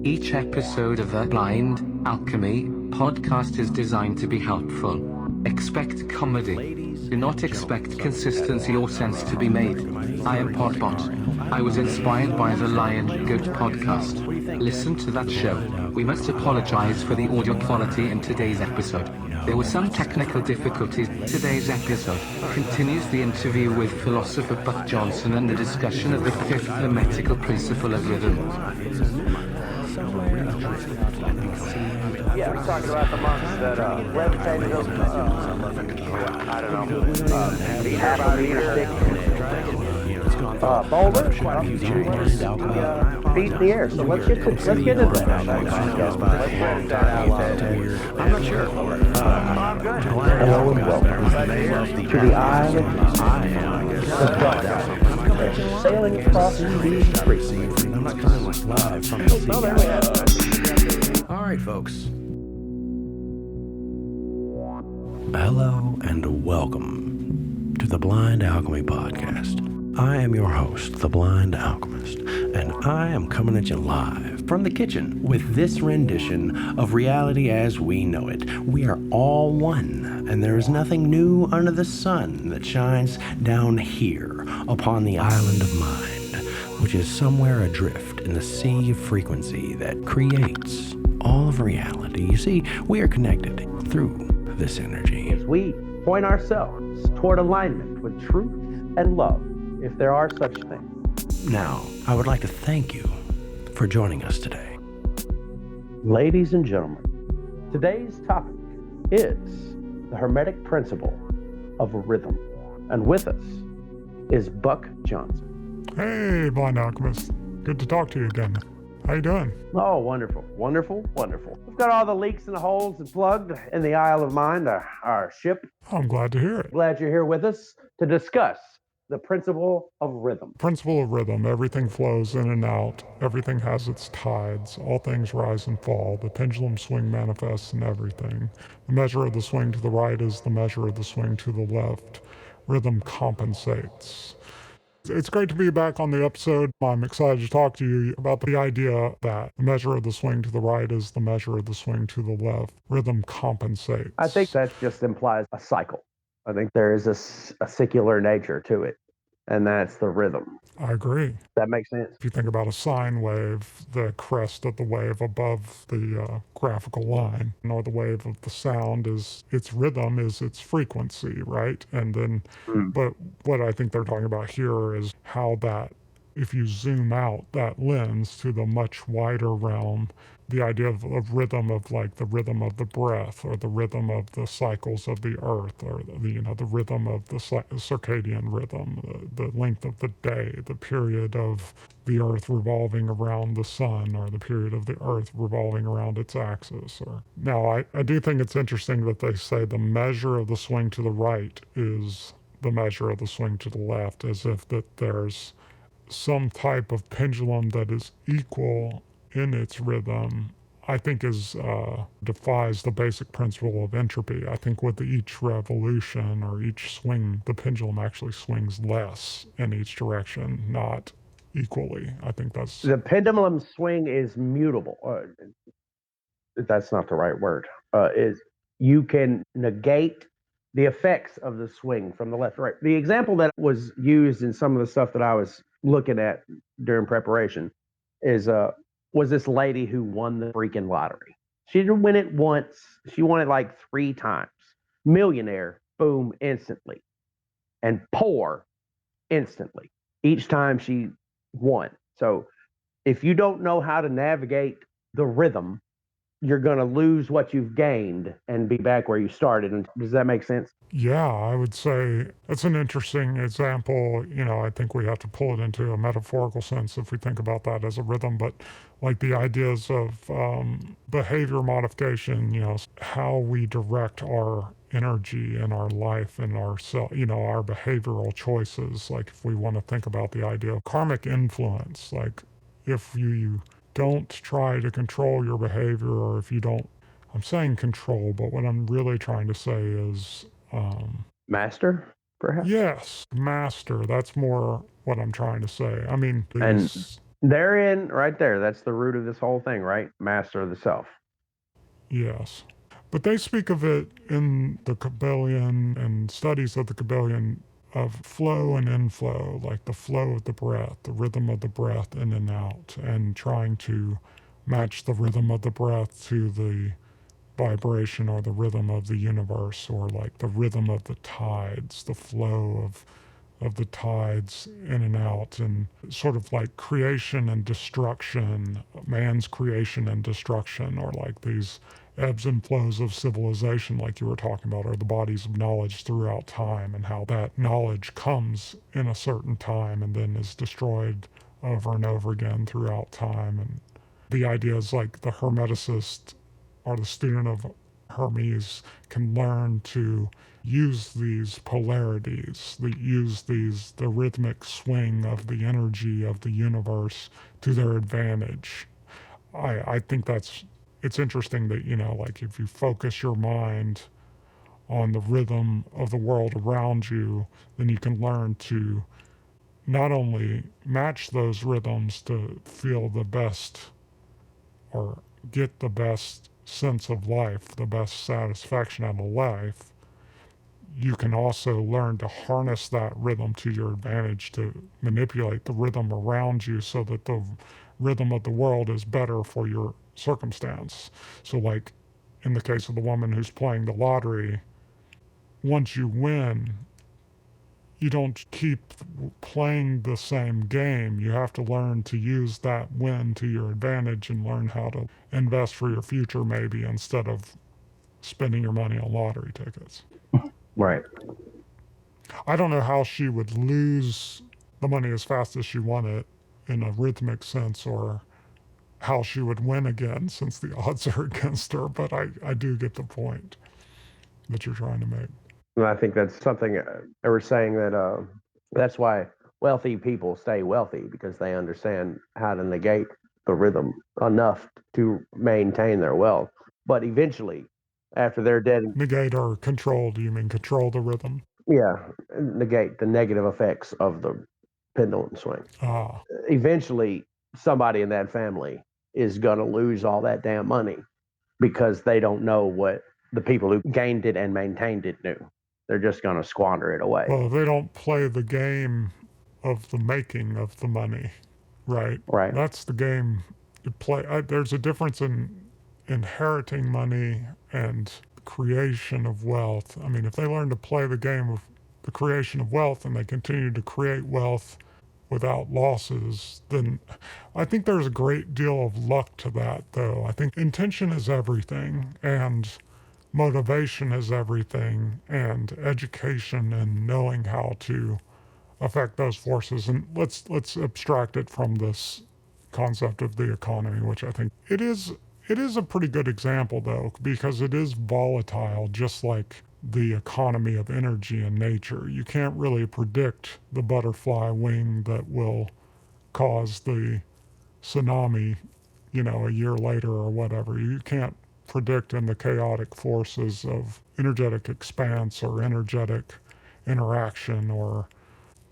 Each episode of the Blind Alchemy Podcast is designed to be helpful. Expect comedy. Do not expect consistency or sense to be made. I am Podbot. I was inspired by the Lion Goat podcast. Listen to that show. We must apologize for the audio quality in today's episode. There were some technical difficulties. Today's episode continues the interview with philosopher Buck Johnson and the discussion of the fifth hermetical principle of rhythm. Yeah, we're talking about the monks that levitated over, I don't know, half a meter thick boulder, feet in the air. So let's get into that. I'm not sure. Hello and welcome to the Isle of God. Sailing across these streets. I'm not kind of like live from the sea. All right, folks. Hello and welcome to the Blind Alchemy Podcast. I am your host, the Blind Alchemist, and I am coming at you live from the kitchen with this rendition of reality as we know it. We are all one, and there is nothing new under the sun that shines down here upon the island of mind, which is somewhere adrift in the sea of frequency that creates all of reality. You see, we are connected through this energy. As we point ourselves toward alignment with truth and love, if there are such things. Now, I would like to thank you for joining us today. Ladies and gentlemen, today's topic is the hermetic principle of rhythm. And with us is Buck Johnson. Hey, Blind Alchemist. Good to talk to you again. How you doing? Oh, wonderful, wonderful, wonderful. We've got all the leaks and the holes and plugged in the Isle of Mind, our ship. I'm glad to hear it. Glad you're here with us to discuss the principle of rhythm. Principle of rhythm. Everything flows in and out. Everything has its tides. All things rise and fall. The pendulum swing manifests in everything. The measure of the swing to the right is the measure of the swing to the left. Rhythm compensates. It's great to be back on the episode. I'm excited to talk to you about the idea that the measure of the swing to the right is the measure of the swing to the left. Rhythm compensates. I think that just implies a cycle. I think there is a secular nature to it, and that's the rhythm. I agree. That makes sense. If you think about a sine wave, the crest of the wave above the graphical line, or the wave of the sound, is its rhythm is its frequency, right? And then, but what I think they're talking about here is how that, if you zoom out that lens to the much wider realm, the idea of rhythm, of like the rhythm of the breath, or the rhythm of the cycles of the earth, or the rhythm of the circadian rhythm, the length of the day, the period of the earth revolving around the sun, or the period of the earth revolving around its axis. Now, I do think it's interesting that they say the measure of the swing to the right is the measure of the swing to the left, as if that there's some type of pendulum that is equal in its rhythm. I think defies the basic principle of entropy. I think with each revolution or each swing, the pendulum actually swings less in each direction, not equally. I think that's... The pendulum swing is mutable. That's not the right word. Is you can negate the effects of the swing from the left to right. The example that was used in some of the stuff that I was looking at during preparation is was this lady who won the freaking lottery. She didn't win it once. She won it like 3 times. Millionaire, boom, instantly. And poor, instantly. Each time she won. So if you don't know how to navigate the rhythm, you're going to lose what you've gained and be back where you started. And does that make sense? Yeah, I would say it's an interesting example. I think we have to pull it into a metaphorical sense if we think about that as a rhythm, but like the ideas of behavior modification, how we direct our energy and our life and our behavioral choices. Like if we want to think about the idea of karmic influence, like if you don't try to control your behavior, or if you don't, I'm saying control, but what I'm really trying to say is master, perhaps? Yes, master. That's more what I'm trying to say. I mean, And Therein, right there, that's the root of this whole thing, right? Master of the self. Yes. But they speak of it in the kybalion and studies of the kybalion of flow and inflow, like the flow of the breath, the rhythm of the breath in and out, and trying to match the rhythm of the breath to the vibration or the rhythm of the universe, or like the rhythm of the tides, the flow of the tides in and out, and sort of like creation and destruction, man's creation and destruction, or like these ebbs and flows of civilization, like you were talking about, or the bodies of knowledge throughout time, and how that knowledge comes in a certain time and then is destroyed over and over again throughout time. And the idea is like the hermeticist or the student of Hermes can learn to use these polarities, the rhythmic swing of the energy of the universe to their advantage. I think it's interesting that, like if you focus your mind on the rhythm of the world around you, then you can learn to not only match those rhythms to feel the best or get the best sense of life, the best satisfaction out of life, you can also learn to harness that rhythm to your advantage, to manipulate the rhythm around you so that the rhythm of the world is better for your circumstance. So, like in the case of the woman who's playing the lottery, once you win, you don't keep playing the same game. You have to learn to use that win to your advantage and learn how to invest for your future, maybe, instead of spending your money on lottery tickets. Right. I don't know how she would lose the money as fast as she won it in a rhythmic sense, or how she would win again since the odds are against her, but I do get the point that you're trying to make. And I think that's something they were saying that that's why wealthy people stay wealthy, because they understand how to negate the rhythm enough to maintain their wealth. But eventually, after they're dead, Negate or control, do you mean control the rhythm? yeah, negate the negative effects of the pendulum swing. Ah, Eventually, somebody in that family is going to lose all that damn money because they don't know what the people who gained it and maintained it knew. They're just going to squander it away. well, they don't play the game of the making of the money, right? Right. That's the game you play. There's a difference in inheriting money and creation of wealth. I mean, if they learn to play the game of the creation of wealth and they continue to create wealth without losses, then I think there's a great deal of luck to that, though. I think intention is everything, and motivation is everything, and education and knowing how to affect those forces. And let's abstract it from this concept of the economy, which I think it is a pretty good example, though, because it is volatile, just like the economy of energy and nature. You can't really predict the butterfly wing that will cause the tsunami, a year later or whatever. You can't predict in the chaotic forces of energetic expanse or energetic interaction, or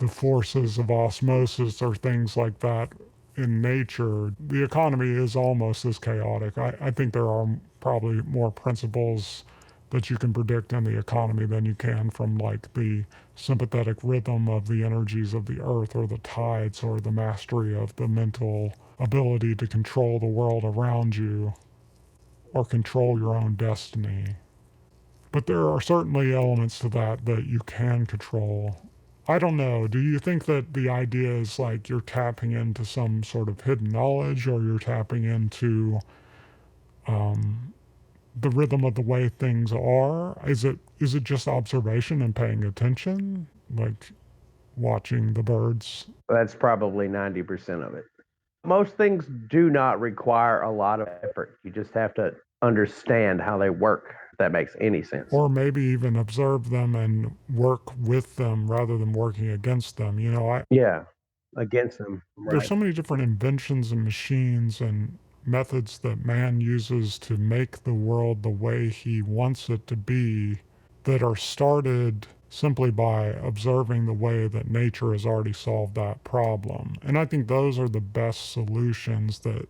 the forces of osmosis or things like that in nature. The economy is almost as chaotic. I think there are probably more principles that you can predict in the economy than you can from like the sympathetic rhythm of the energies of the earth, or the tides, or the mastery of the mental ability to control the world around you or control your own destiny. But there are certainly elements to that you can control. I don't know. Do you think that the idea is like you're tapping into some sort of hidden knowledge, or you're tapping into the rhythm of the way things are? Is it just observation and paying attention, like watching the birds? That's probably 90% of it. Most things do not require a lot of effort. You just have to understand how they work, if that makes any sense. Or maybe even observe them and work with them rather than working against them. Yeah, against them. There's Right. so many different inventions and machines and methods that man uses to make the world the way he wants it to be, that are started simply by observing the way that nature has already solved that problem. And I think those are the best solutions that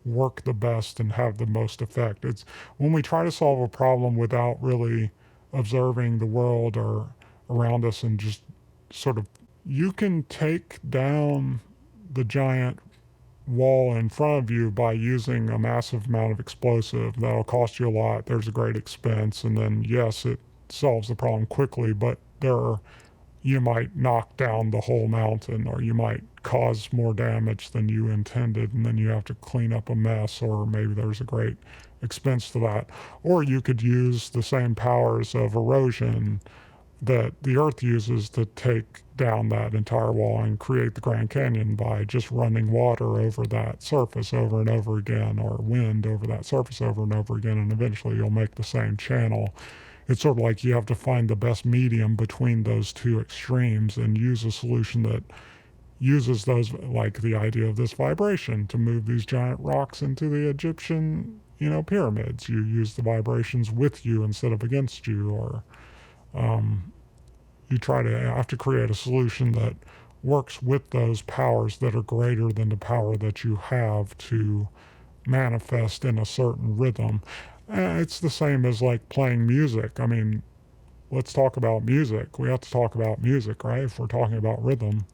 work the best and have the most effect. It's when we try to solve a problem without really observing the world or around us and just sort of, you can take down the giant wall in front of you by using a massive amount of explosive. That'll cost you a lot. There's a great expense. And then, yes, it solves the problem quickly, but you might knock down the whole mountain, or you might cause more damage than you intended, and then you have to clean up a mess, or maybe there's a great expense to that. Or you could use the same powers of erosion that the earth uses to take down that entire wall and create the Grand Canyon by just running water over that surface over and over again, or wind over that surface over and over again, and eventually you'll make the same channel. It's sort of like you have to find the best medium between those two extremes and use a solution that uses those, like the idea of this vibration, to move these giant rocks into the Egyptian, pyramids. You use the vibrations with you instead of against you, or you have to create a solution that works with those powers that are greater than the power that you have to manifest in a certain rhythm. It's the same as like playing music. I mean, let's talk about music. We have to talk about music, right? If we're talking about rhythm.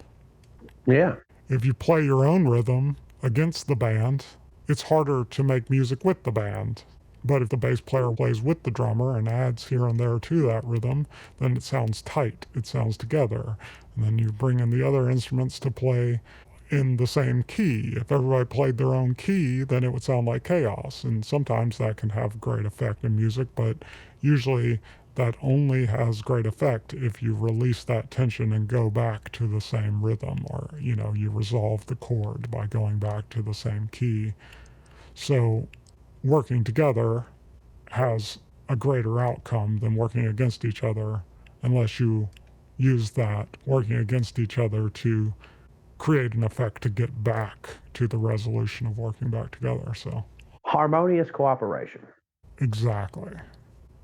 Yeah. If you play your own rhythm against the band, it's harder to make music with the band. But if the bass player plays with the drummer and adds here and there to that rhythm, then it sounds tight. It sounds together. And then you bring in the other instruments to play in the same key. If everybody played their own key, then it would sound like chaos. And sometimes that can have great effect in music, but usually that only has great effect if you release that tension and go back to the same rhythm, or, you resolve the chord by going back to the same key. So working together has a greater outcome than working against each other, unless you use that working against each other to create an effect to get back to the resolution of working back together. So harmonious cooperation. Exactly.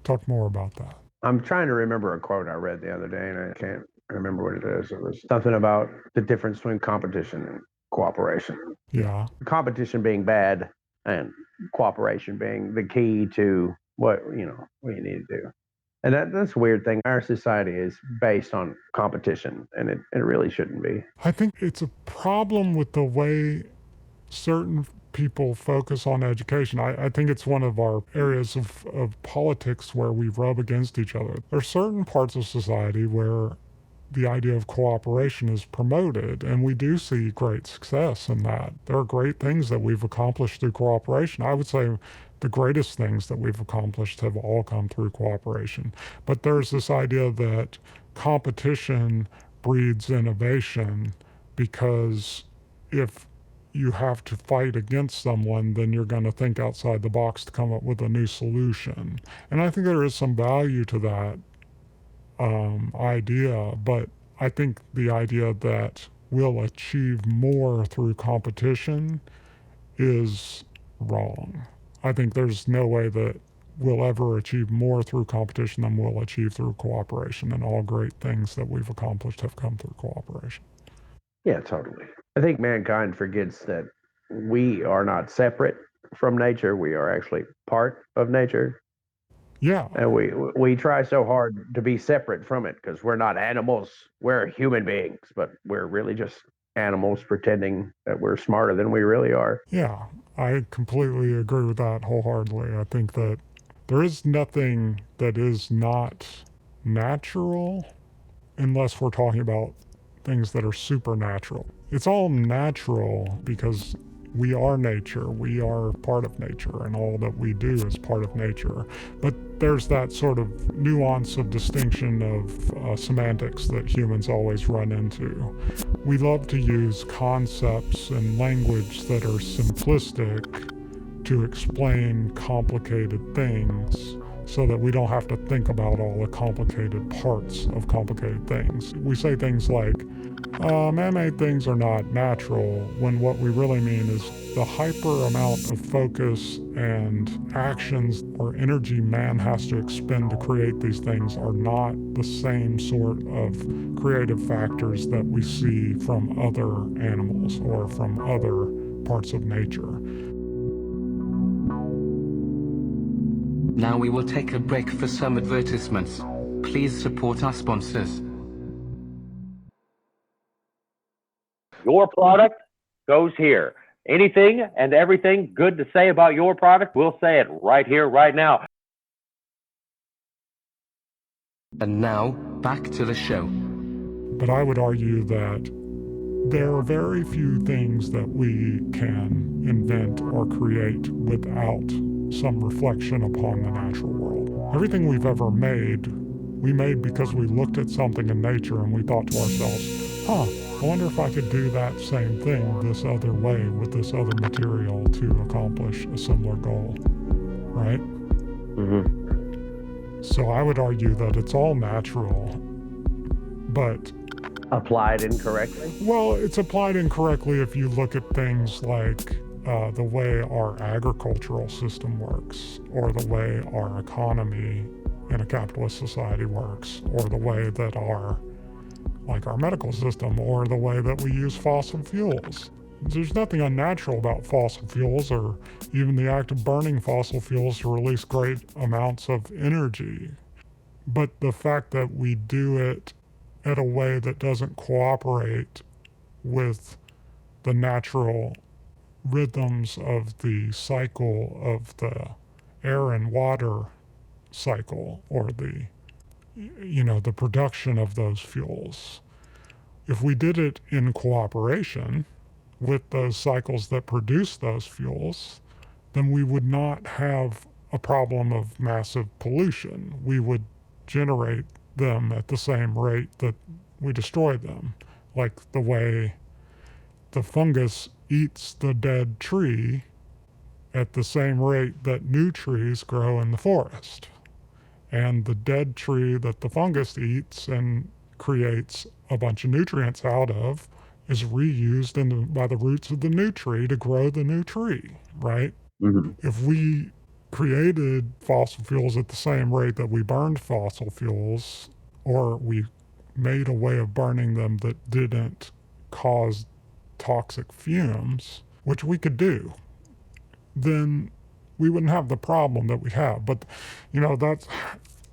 Talk more about that. I'm trying to remember a quote I read the other day, and I can't remember what it is. It was something about the difference between competition and cooperation. Yeah. Competition being bad and cooperation being the key to what you need to do. And that's a weird thing. Our society is based on competition, and it really shouldn't be. I think it's a problem with the way certain people focus on education. I think it's one of our areas of politics where we rub against each other. There are certain parts of society where the idea of cooperation is promoted, and we do see great success in that. There are great things that we've accomplished through cooperation. I would say the greatest things that we've accomplished have all come through cooperation. But there's this idea that competition breeds innovation, because if you have to fight against someone, then you're going to think outside the box to come up with a new solution. And I think there is some value to that idea, but I think the idea that we'll achieve more through competition is wrong. I think there's no way that we'll ever achieve more through competition than we'll achieve through cooperation, and all great things that we've accomplished have come through cooperation. Yeah, totally. I think mankind forgets that we are not separate from nature. We are actually part of nature. Yeah. And we try so hard to be separate from it because we're not animals. We're human beings, but we're really just animals pretending that we're smarter than we really are. Yeah, I completely agree with that wholeheartedly. I think that there is nothing that is not natural unless we're talking about things that are supernatural. It's all natural because we are nature. We are part of nature, and all that we do is part of nature. But there's that sort of nuance of distinction of semantics that humans always run into. We love to use concepts and language that are simplistic to explain complicated things. so that we don't have to think about all the complicated parts of complicated things. We say things like, man-made things are not natural, when what we really mean is the hyper amount of focus and actions or energy man has to expend to create these things are not the same sort of creative factors that we see from other animals or from other parts of nature. Now we will take a break for some advertisements. Please support our sponsors. Your product goes here. Anything and everything good to say about your product, we'll say it right here, right now. And now, back to the show. But I would argue that there are very few things that we can invent or create without some reflection upon the natural world. Everything we've ever made, we made because we looked at something in nature and we thought to ourselves, I wonder if I could do that same thing this other way with this other material to accomplish a similar goal, right? Mm-hmm. So I would argue that it's all natural, but applied incorrectly? Well, it's applied incorrectly if you look at things like the way our agricultural system works, or the way our economy in a capitalist society works, or the way that our medical system, or the way that we use fossil fuels. There's nothing unnatural about fossil fuels, or even the act of burning fossil fuels to release great amounts of energy. But the fact that we do it in a way that doesn't cooperate with the natural rhythms of the cycle of the air and water cycle, or the production of those fuels. If we did it in cooperation with those cycles that produce those fuels, then we would not have a problem of massive pollution. We would generate them at the same rate that we destroy them, like the way the fungus eats the dead tree at the same rate that new trees grow in the forest. And the dead tree that the fungus eats and creates a bunch of nutrients out of is reused by the roots of the new tree to grow the new tree, right? Mm-hmm. If we created fossil fuels at the same rate that we burned fossil fuels, or we made a way of burning them that didn't cause toxic fumes, which we could do, then we wouldn't have the problem that we have. But, that's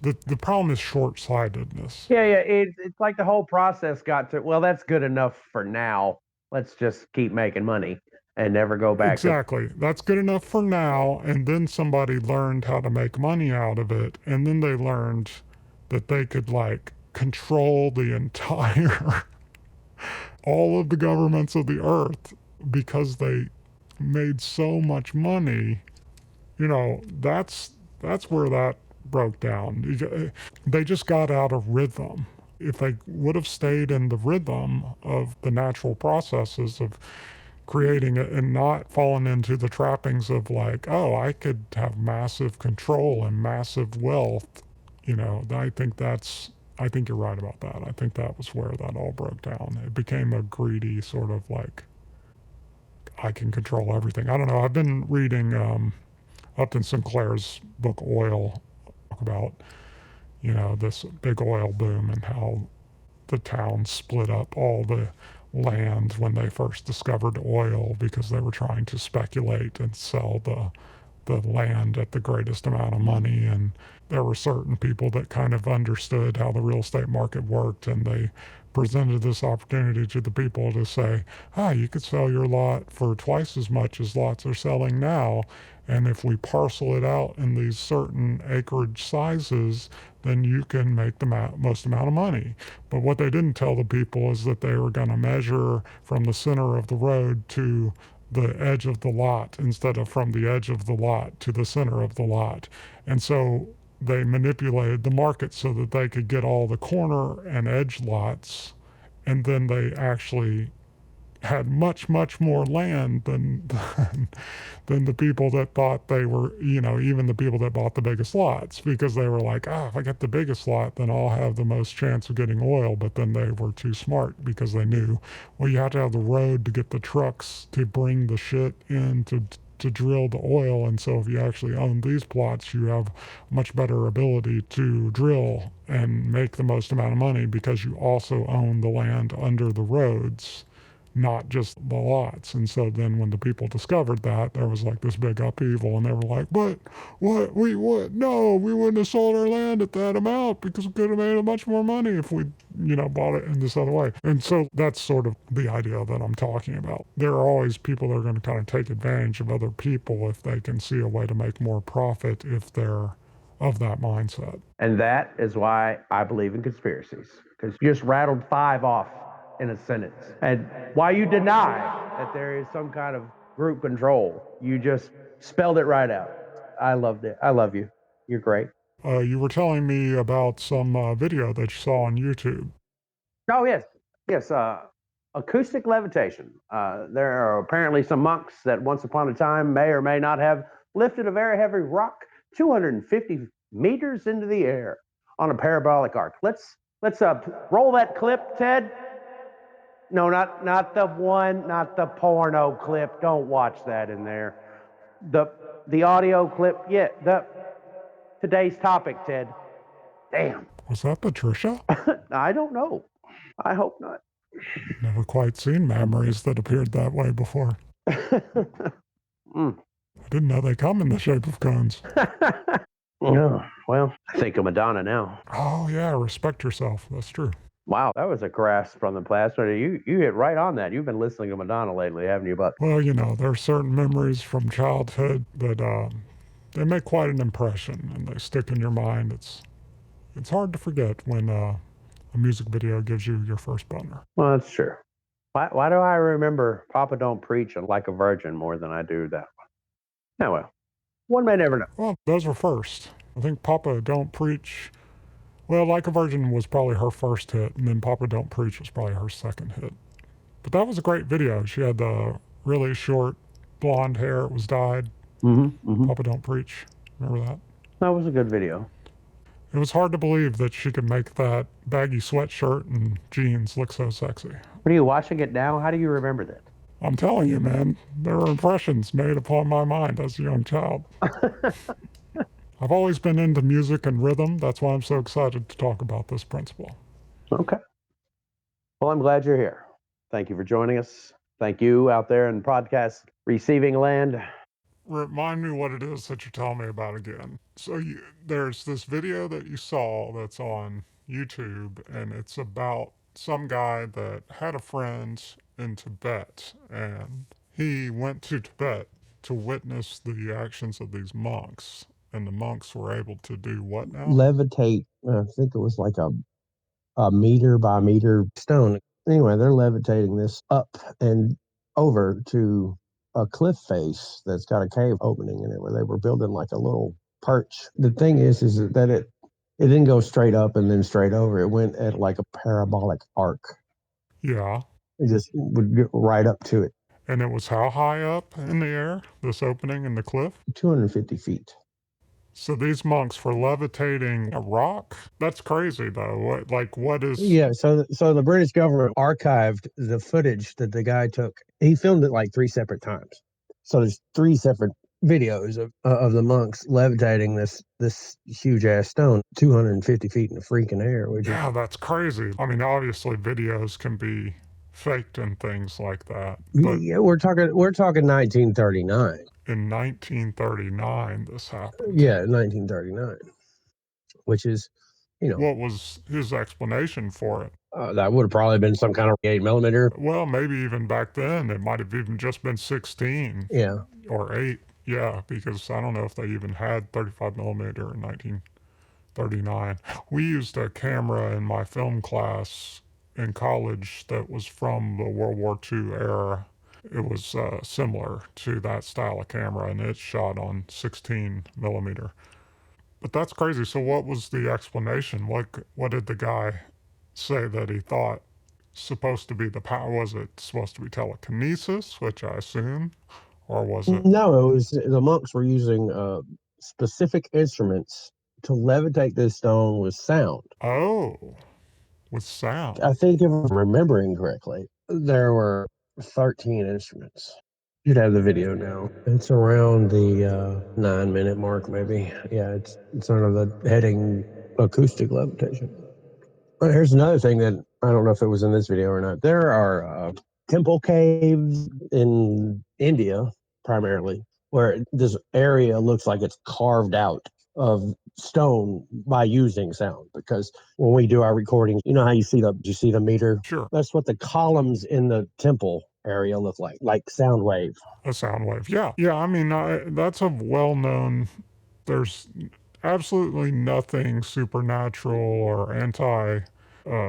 the problem is short-sightedness. Yeah. It's like the whole process got to, well, that's good enough for now. Let's just keep making money and never go back. Exactly. That's good enough for now. And then somebody learned how to make money out of it. And then they learned that they could control the entire, all of the governments of the earth because they made so much money. That's where that broke down. They just got out of rhythm. If they would have stayed in the rhythm of the natural processes of creating it and not fallen into the trappings of I could have massive control and massive wealth, I think you're right about that. I think that was where that all broke down. It became a greedy sort of I can control everything. I don't know. I've been reading Upton Sinclair's book Oil, about this big oil boom and how the town split up all the land when they first discovered oil because they were trying to speculate and sell the land at the greatest amount of money. And there were certain people that kind of understood how the real estate market worked, and they presented this opportunity to the people to say, you could sell your lot for twice as much as lots are selling now. And if we parcel it out in these certain acreage sizes, then you can make the most amount of money. But what they didn't tell the people is that they were going to measure from the center of the road to the edge of the lot instead of from the edge of the lot to the center of the lot. And so they manipulated the market so that they could get all the corner and edge lots, and then they actually had much, much more land than the people that thought they were, even the people that bought the biggest lots, because they were like, if I get the biggest lot, then I'll have the most chance of getting oil. But then they were too smart because they knew, well, you have to have the road to get the trucks to bring the shit in to drill the oil. And so if you actually own these plots, you have much better ability to drill and make the most amount of money because you also own the land under the roads, not just the lots. And so then when the people discovered that, there was like this big upheaval, and they were like, but no, we wouldn't have sold our land at that amount because we could have made much more money if we, bought it in this other way. And so that's sort of the idea that I'm talking about. There are always people that are going to kind of take advantage of other people if they can see a way to make more profit if they're of that mindset. And that is why I believe in conspiracies, because you just rattled 5 off in a sentence. And why you deny that there is some kind of group control, you just spelled it right out. I loved it. I love you. You're great. You were telling me about some video that you saw on YouTube. Oh, yes. Yes. Acoustic levitation. There are apparently some monks that once upon a time may or may not have lifted a very heavy rock 250 meters into the air on a parabolic arc. Let's roll that clip, Ted. No, not the porno clip. Don't watch that in there. The audio clip. Yeah, today's topic, Ted. Damn. Was that Patricia? I don't know. I hope not. Never quite seen memories that appeared that way before. I didn't know they come in the shape of cones. Oh, well, I think of Madonna now. Oh, yeah, respect yourself. That's true. Wow, that was a grasp from the past. You hit right on that. You've been listening to Madonna lately, haven't you, Buck? Well, there are certain memories from childhood that they make quite an impression, and they stick in your mind. It's hard to forget when a music video gives you your first boner. Well, that's true. Why do I remember Papa Don't Preach and Like a Virgin more than I do that one? Oh, well, one may never know. Well, those were first. I think Papa Don't Preach, well, Like a Virgin was probably her first hit, and then Papa Don't Preach was probably her second hit. But that was a great video. She had the really short blonde hair. It was dyed. Papa Don't Preach. Remember that? That was a good video. It was hard to believe that she could make that baggy sweatshirt and jeans look so sexy. What are you watching it now? How do you remember that? I'm telling you, man, there were impressions made upon my mind as a young child. I've always been into music and rhythm. That's why I'm so excited to talk about this principle. Okay. Well, I'm glad you're here. Thank you for joining us. Thank you out there in podcast receiving land. Remind me what it is that you're telling me about again. So there's this video that you saw that's on YouTube, and it's about some guy that had a friend in Tibet, and he went to Tibet to witness the actions of these monks, and the monks were able to do what now? Levitate. I think it was like a meter by meter stone. Anyway, they're levitating this up and over to a cliff face that's got a cave opening in it where they were building like a little perch. The thing is that it didn't go straight up and then straight over. It went at like a parabolic arc. Yeah. It just would get right up to it. And it was how high up in the air, this opening in the cliff? 250 feet. So these monks were levitating a rock? That's crazy, though. What is... Yeah, so the British government archived the footage that the guy took. He filmed it like 3 separate times. So there's 3 separate videos of the monks levitating this huge-ass stone 250 feet in the freaking air. Yeah, that's crazy. I mean, obviously, videos can be faked and things like that. But yeah, we're talking 1939. In 1939, this happened. Yeah, 1939, which is, What was his explanation for it? That would have probably been some kind of 8mm. Well, maybe even back then, it might have even just been 16. Yeah. Or 8. Yeah, because I don't know if they even had 35mm in 1939. We used a camera in my film class in college that was from the World War II era. It was similar to that style of camera, and it's shot on 16mm. But that's crazy. So what was the explanation? What did the guy say that he thought supposed to be the power? Was it supposed to be telekinesis, which I assume, or was it? No, it was the monks were using specific instruments to levitate this stone with sound. Oh, with sound. I think if I'm remembering correctly, there were 13 instruments. You'd have the video now. It's around the 9-minute mark, maybe. Yeah, it's under the heading acoustic levitation. But here's another thing that I don't know if it was in this video or not. There are temple caves in India, primarily, where this area looks like it's carved out of stone by using sound. Because when we do our recordings, you know how you see the meter? Sure. That's what the columns in the temple area look like sound wave. A sound wave. Yeah. Yeah. I mean, that's a well-known. There's absolutely nothing supernatural or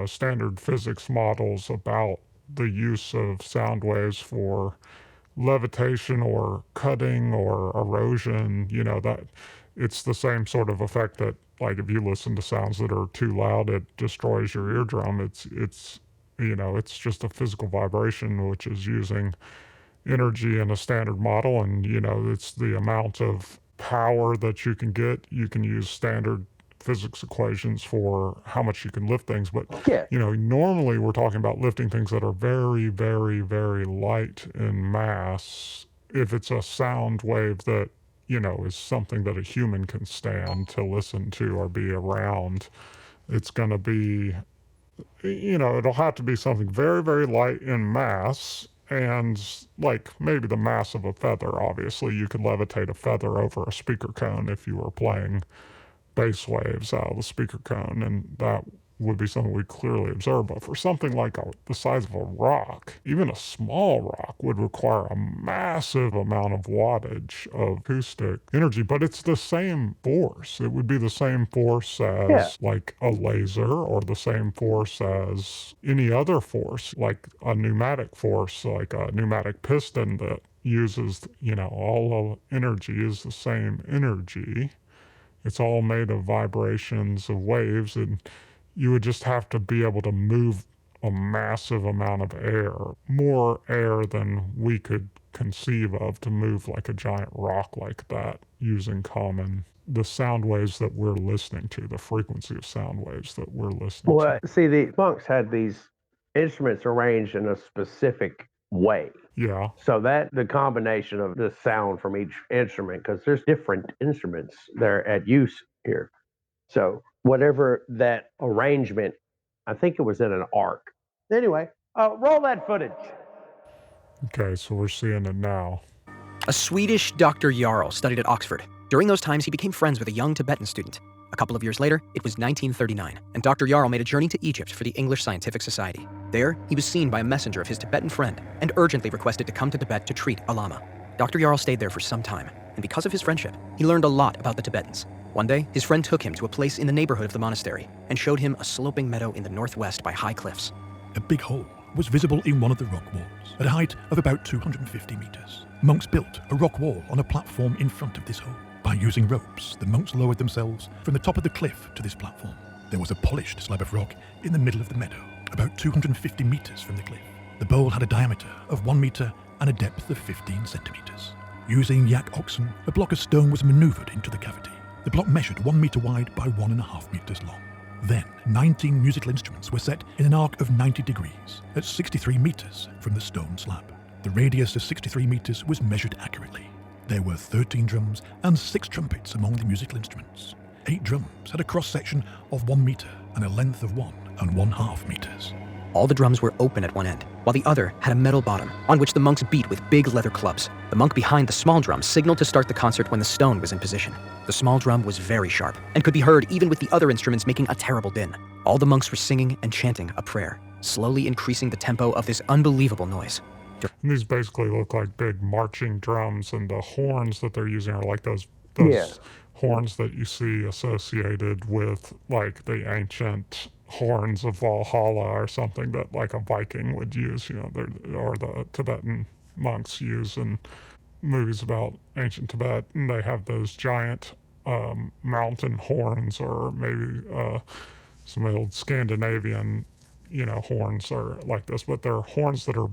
standard physics models about the use of sound waves for levitation or cutting or erosion. That it's the same sort of effect that, like, if you listen to sounds that are too loud, it destroys your eardrum. It's just a physical vibration which is using energy in a standard model, and it's the amount of power that you can get. You can use standard physics equations for how much you can lift things, but Yeah. normally we're talking about lifting things that are very, very, very light in mass. If it's a sound wave that is something that a human can stand to listen to or be around, it's going to be, it'll have to be something very, very light in mass, and like maybe the mass of a feather. Obviously, you could levitate a feather over a speaker cone if you were playing bass waves out of the speaker cone, and that would be something we clearly observe. But for something like the size of a rock, even a small rock would require a massive amount of wattage of acoustic energy, but it's the same force. It would be the same force as like a laser, or the same force as any other force, like a pneumatic force, like a pneumatic piston that uses, all of energy is the same energy. It's all made of vibrations of waves, and you would just have to be able to move a massive amount of air, more air than we could conceive of, to move like a giant rock like that using the sound waves that we're listening to, the frequency of sound waves that we're listening Well, to. see, the monks had these instruments arranged in a specific way. Yeah. So that the combination of the sound from each instrument, because there's different instruments that are at use here. So whatever that arrangement, I think it was in an arc. Anyway, roll that footage. Okay, so we're seeing it now. A Swedish Dr. Jarl studied at Oxford. During those times, he became friends with a young Tibetan student. A couple of years later, it was 1939, and Dr. Jarl made a journey to Egypt for the English Scientific Society. There, he was seen by a messenger of his Tibetan friend and urgently requested to come to Tibet to treat a lama. Dr. Jarl stayed there for some time, and because of his friendship, he learned a lot about the Tibetans. One day, his friend took him to a place in the neighborhood of the monastery and showed him a sloping meadow in the northwest by high cliffs. A big hole was visible in one of the rock walls at a height of about 250 meters. Monks built a rock wall on a platform in front of this hole. By using ropes, the monks lowered themselves from the top of the cliff to this platform. There was a polished slab of rock in the middle of the meadow, about 250 meters from the cliff. The bowl had a diameter of 1 meter and a depth of 15 centimeters. Using yak oxen, a block of stone was maneuvered into the cavity. The block measured 1 meter wide by 1.5 meters long. Then, 19 musical instruments were set in an arc of 90 degrees at 63 meters from the stone slab. The radius of 63 meters was measured accurately. There were 13 drums and 6 trumpets among the musical instruments. 8 drums had a cross-section of 1 meter and a length of 1.5 meters. All the drums were open at one end, while the other had a metal bottom, on which the monks beat with big leather clubs. The monk behind the small drum signaled to start the concert when the stone was in position. The small drum was very sharp, and could be heard even with the other instruments making a terrible din. All the monks were singing and chanting a prayer, slowly increasing the tempo of this unbelievable noise. These basically look like big marching drums, and the horns that they're using are like those horns that you see associated with like the ancient horns of Valhalla or something that like a Viking would use, or the Tibetan monks use in movies about ancient Tibet, and they have those giant mountain horns, or maybe some old Scandinavian horns are like this, but they're horns that are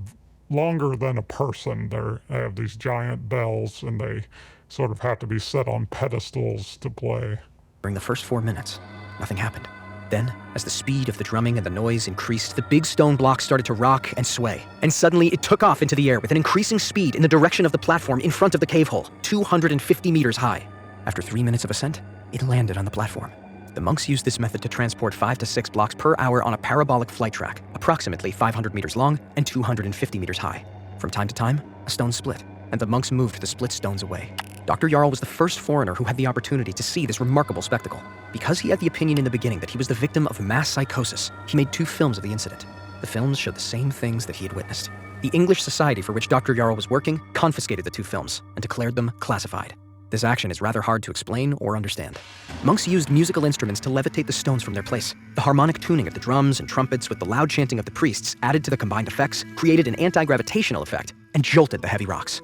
longer than a person. They have these giant bells, and they sort of have to be set on pedestals to play. During the first 4 minutes, nothing happened. Then, as the speed of the drumming and the noise increased, the big stone block started to rock and sway. And suddenly, it took off into the air with an increasing speed in the direction of the platform in front of the cave hole, 250 meters high. After 3 minutes of ascent, it landed on the platform. The monks used this method to transport 5 to 6 blocks per hour on a parabolic flight track, approximately 500 meters long and 250 meters high. From time to time, a stone split, and the monks moved the split stones away. Dr. Jarl was the first foreigner who had the opportunity to see this remarkable spectacle. Because he had the opinion in the beginning that he was the victim of mass psychosis, he made 2 films of the incident. The films showed the same things that he had witnessed. The English society for which Dr. Jarl was working confiscated the 2 films and declared them classified. This action is rather hard to explain or understand. Monks used musical instruments to levitate the stones from their place. The harmonic tuning of the drums and trumpets with the loud chanting of the priests added to the combined effects created an anti-gravitational effect and jolted the heavy rocks.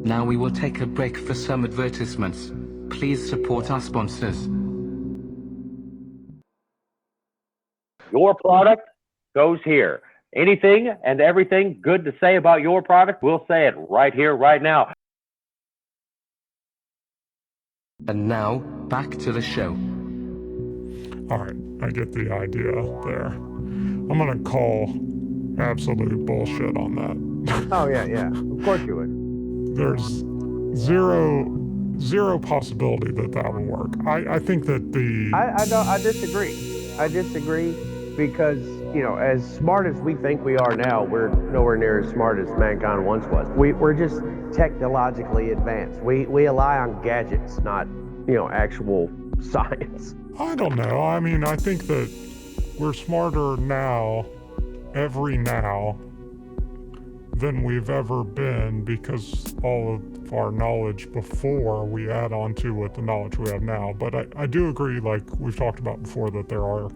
Now we will take a break for some advertisements. Please support our sponsors. Your product goes here. Anything and everything good to say about your product, we'll say it right here, right now. And now, back to the show. All right, I get the idea there. I'm going to call absolute bullshit on that. Oh, yeah. Of course you would. There's zero possibility that will work. I think that I disagree. I disagree because, as smart as we think we are now, we're nowhere near as smart as mankind once was. We're just technologically advanced. We rely on gadgets, not, actual science. I don't know. I mean, I think that we're smarter now, than we've ever been, because all of our knowledge before we add on to with the knowledge we have now. But I do agree, like we've talked about before, that there are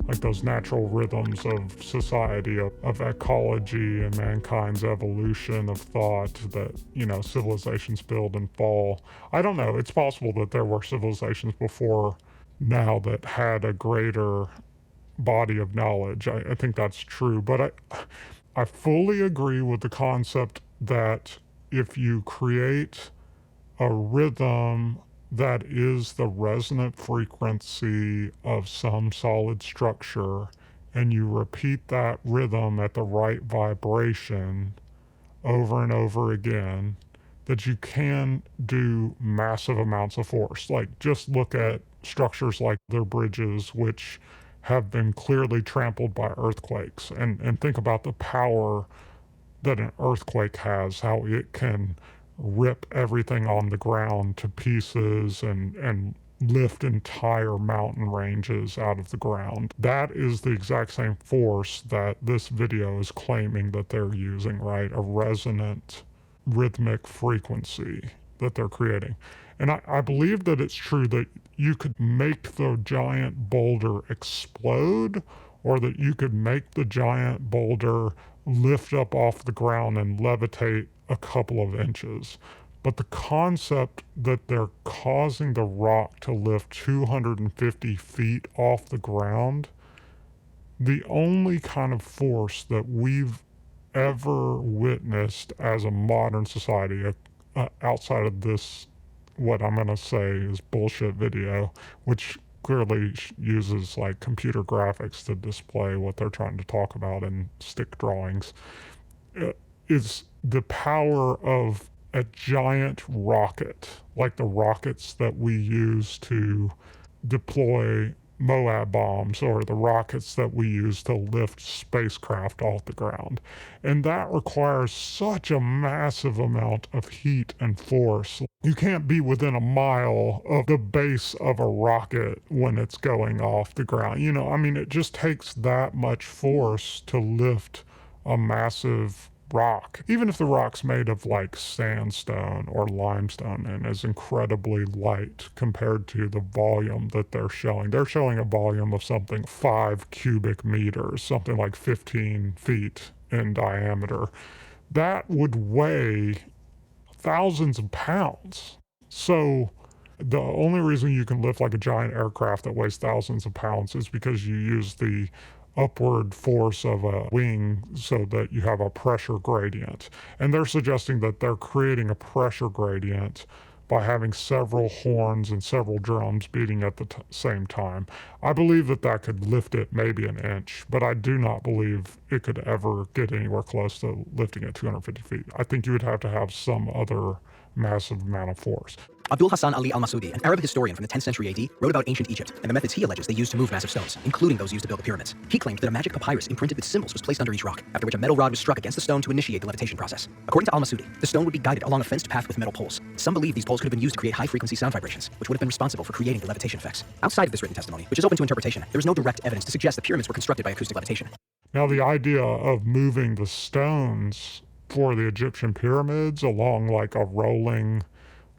like those natural rhythms of society, of ecology and mankind's evolution of thought that, civilizations build and fall. I don't know. It's possible that there were civilizations before now that had a greater body of knowledge. I think that's true. But I fully agree with the concept that if you create a rhythm that is the resonant frequency of some solid structure, and you repeat that rhythm at the right vibration over and over again, that you can do massive amounts of force. Like, just look at structures like their bridges, which have been clearly trampled by earthquakes, and think about the power that an earthquake has, how it can rip everything on the ground to pieces and lift entire mountain ranges out of the ground. That is the exact same force that this video is claiming that they're using, right? A resonant rhythmic frequency that they're creating. And I believe that it's true that you could make the giant boulder explode, or that you could make the giant boulder lift up off the ground and levitate a couple of inches. But the concept that they're causing the rock to lift 250 feet off the ground, the only kind of force that we've ever witnessed as a modern society, outside of this, what I'm going to say is bullshit video, which clearly uses like computer graphics to display what they're trying to talk about in stick drawings, is the power of a giant rocket, like the rockets that we use to deploy Moab bombs, or the rockets that we use to lift spacecraft off the ground. And that requires such a massive amount of heat and force. You can't be within a mile of the base of a rocket when it's going off the ground. It just takes that much force to lift a massive rock, even if the rock's made of like sandstone or limestone and is incredibly light compared to the volume that they're showing. They're showing a volume of something 5 cubic meters, something like 15 feet in diameter. That would weigh thousands of pounds. So the only reason you can lift like a giant aircraft that weighs thousands of pounds is because you use the upward force of a wing so that you have a pressure gradient. And they're suggesting that they're creating a pressure gradient by having several horns and several drums beating at the same time. I believe that that could lift it maybe an inch, but I do not believe it could ever get anywhere close to lifting it 250 feet. I think you would have to have some other massive amount of force. Abdul Hassan Ali al-Masudi, an Arab historian from the 10th century AD, wrote about ancient Egypt and the methods he alleges they used to move massive stones, including those used to build the pyramids. He claimed that a magic papyrus imprinted with symbols was placed under each rock, after which a metal rod was struck against the stone to initiate the levitation process. According to al-Masudi, the stone would be guided along a fenced path with metal poles. Some believe these poles could have been used to create high-frequency sound vibrations, which would have been responsible for creating the levitation effects. Outside of this written testimony, which is open to interpretation, there is no direct evidence to suggest the pyramids were constructed by acoustic levitation. Now, the idea of moving the stones for the Egyptian pyramids along like a rolling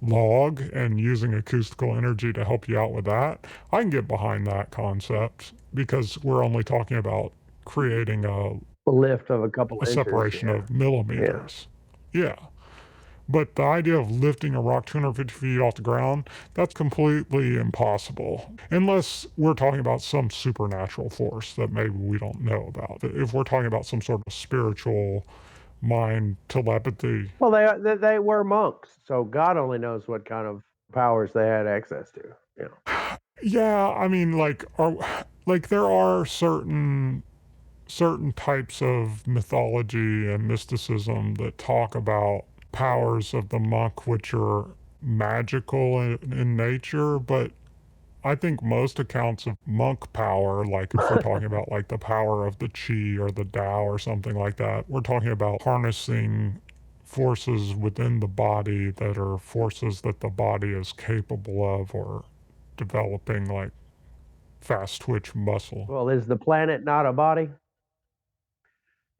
log and using acoustical energy to help you out with that, I can get behind that concept because we're only talking about creating a lift of a couple inches, separation of millimeters. Yeah. But the idea of lifting a rock 250 feet off the ground, that's completely impossible. Unless we're talking about some supernatural force that maybe we don't know about. If we're talking about some sort of spiritual mind telepathy. Well, they were monks, so God only knows what kind of powers they had access to. Yeah, I mean, there are certain types of mythology and mysticism that talk about powers of the monk which are magical in nature, but I think most accounts of monk power, like if we're talking about like the power of the chi or the Tao or something like that, we're talking about harnessing forces within the body that are forces that the body is capable of, or developing like fast twitch muscle. Well, is the planet not a body?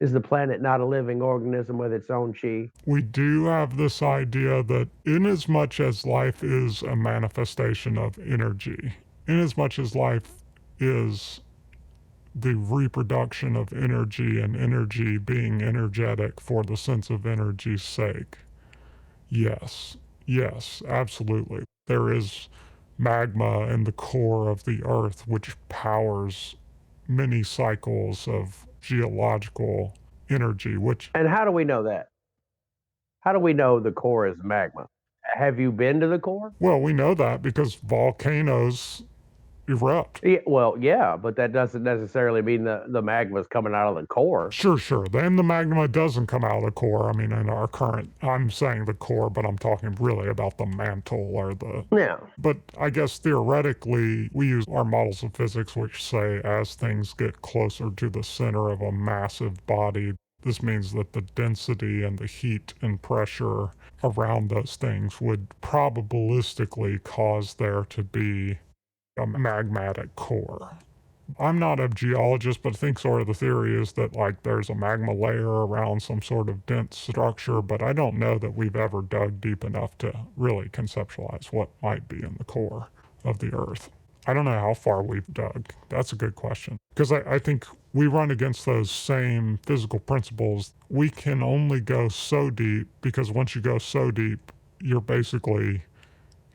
Is the planet not a living organism with its own chi? We do have this idea that inasmuch as life is a manifestation of energy, inasmuch as life is the reproduction of energy and energy being energetic for the sense of energy's sake, yes, absolutely. There is magma in the core of the earth which powers many cycles of geological energy, And how do we know that? How do we know the core is magma? Have you been to the core? Well, we know that because volcanoes erupt. Yeah, but that doesn't necessarily mean the magma is coming out of the core. Sure. Then the magma doesn't come out of the core. I mean, in our current, I'm saying the core, but I'm talking really about the mantle or the... Yeah. But I guess theoretically, we use our models of physics which say as things get closer to the center of a massive body, this means that the density and the heat and pressure around those things would probabilistically cause there to be a magmatic core. I'm not a geologist, but I think sort of the theory is that like there's a magma layer around some sort of dense structure, but I don't know that we've ever dug deep enough to really conceptualize what might be in the core of the earth. I don't know how far we've dug. That's a good question. Because I think we run against those same physical principles. We can only go so deep because once you go so deep, you're basically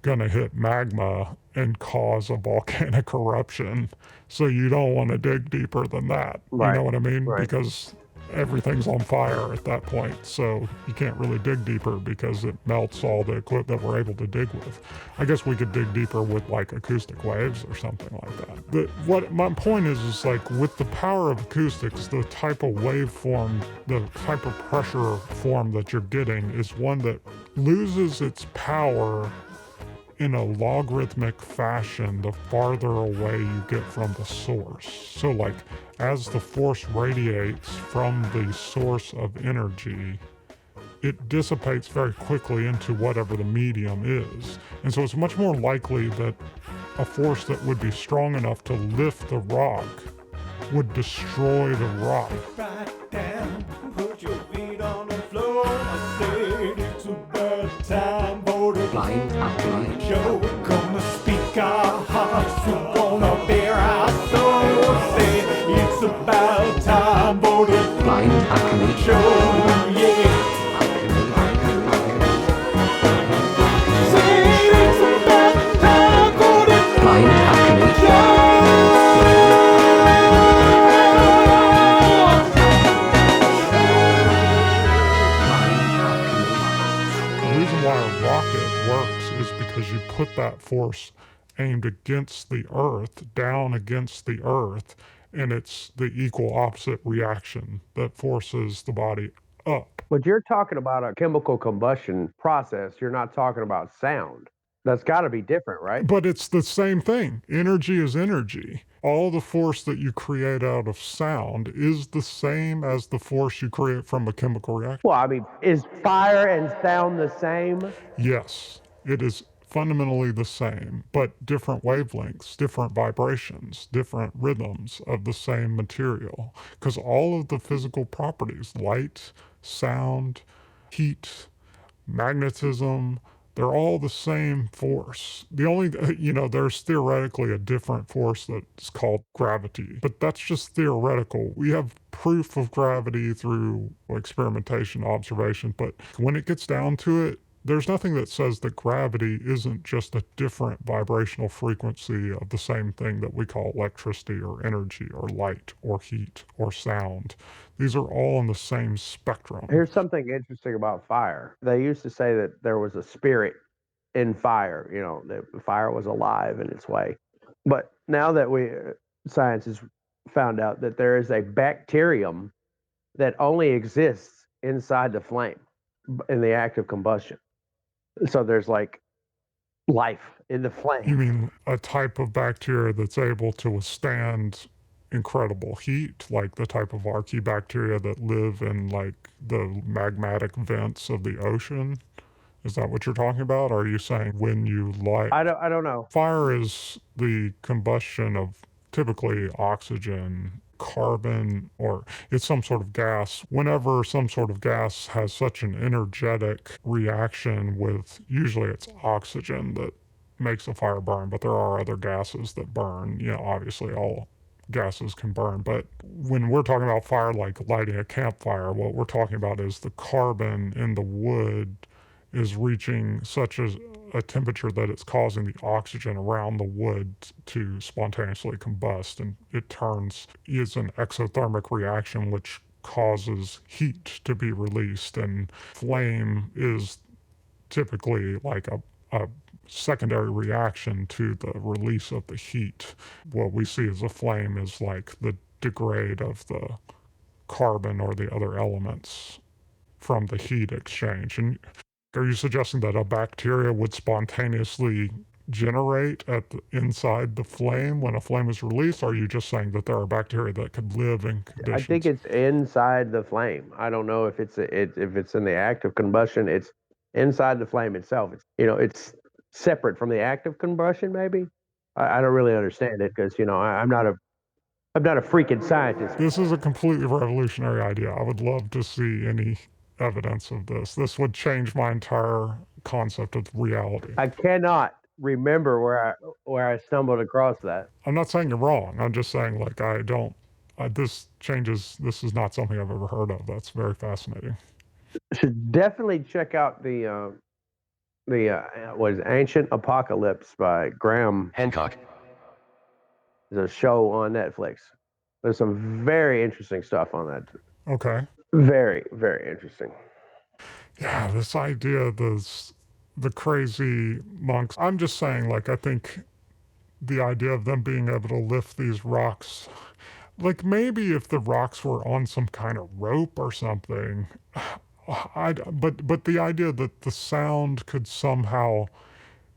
going to hit magma and cause a volcanic eruption. So you don't want to dig deeper than that. Right. You know what I mean? Right. Because everything's on fire at that point. So you can't really dig deeper because it melts all the equipment that we're able to dig with. I guess we could dig deeper with like acoustic waves or something like that. But what my point is like with the power of acoustics, the type of waveform, the type of pressure form that you're getting is one that loses its power in a logarithmic fashion the farther away you get from the source. So like as the force radiates from the source of energy, it dissipates very quickly into whatever the medium is. And so it's much more likely that a force that would be strong enough to lift the rock would destroy the rock. Right down, put your feet on the floor. I said it's about time for the Blind Alchemy show. We're gonna speak our hearts, we're gonna bare our souls. Say it's about time for the Blind Alchemy show, yeah. Say it's about time for the Blind Alchemy show. why a rocket works is because you put that force aimed against the earth, down against the earth, and it's the equal opposite reaction that forces the body up. But you're talking about a chemical combustion process. You're not talking about sound. That's got to be different, right? But it's the same thing. Energy is energy. All the force that you create out of sound is the same as the force you create from a chemical reaction. Well, I mean, is fire and sound the same? Yes, it is fundamentally the same, but different wavelengths, different vibrations, different rhythms of the same material. Because all of the physical properties, light, sound, heat, magnetism, they're all the same force. The only, there's theoretically a different force that's called gravity, but that's just theoretical. We have proof of gravity through experimentation, observation, but when it gets down to it, there's nothing that says that gravity isn't just a different vibrational frequency of the same thing that we call electricity or energy or light or heat or sound. These are all in the same spectrum. Here's something interesting about fire. They used to say that there was a spirit in fire, that fire was alive in its way. But now that science has found out that there is a bacterium that only exists inside the flame in the act of combustion. So there's like life in the flame. You mean a type of bacteria that's able to withstand incredible heat, like the type of archaebacteria that live in like the magmatic vents of the ocean? Is that what you're talking about? Or are you saying when you light? I don't know. Fire is the combustion of typically oxygen, carbon, or it's some sort of gas. Whenever some sort of gas has such an energetic reaction with, usually it's oxygen that makes a fire burn, but there are other gases that burn. Obviously all gases can burn, but when we're talking about fire, like lighting a campfire, what we're talking about is the carbon in the wood is reaching such a temperature that it's causing the oxygen around the wood to spontaneously combust, and it's an exothermic reaction which causes heat to be released, and flame is typically like a secondary reaction to the release of the heat. What we see as a flame is like the degrade of the carbon or the other elements from the heat exchange. And are you suggesting that a bacteria would spontaneously generate inside the flame when a flame is released? Or are you just saying that there are bacteria that could live in conditions? I think it's inside the flame. I don't know if it's in the act of combustion. It's inside the flame itself. It's separate from the act of combustion. Maybe I don't really understand it because I'm not a freaking scientist. This is a completely revolutionary idea. I would love to see any evidence of this. This would change my entire concept of reality. I cannot remember where I stumbled across that. I'm not saying you're wrong. I'm just saying like this is not something I've ever heard of. That's very fascinating. Should definitely check out the Ancient Apocalypse by Graham Hancock. There's a show on Netflix. There's some very interesting stuff on that. Okay. Very, very interesting. Yeah, this idea, the crazy monks. I'm just saying, like, I think the idea of them being able to lift these rocks, like maybe if the rocks were on some kind of rope or something, but the idea that the sound could somehow,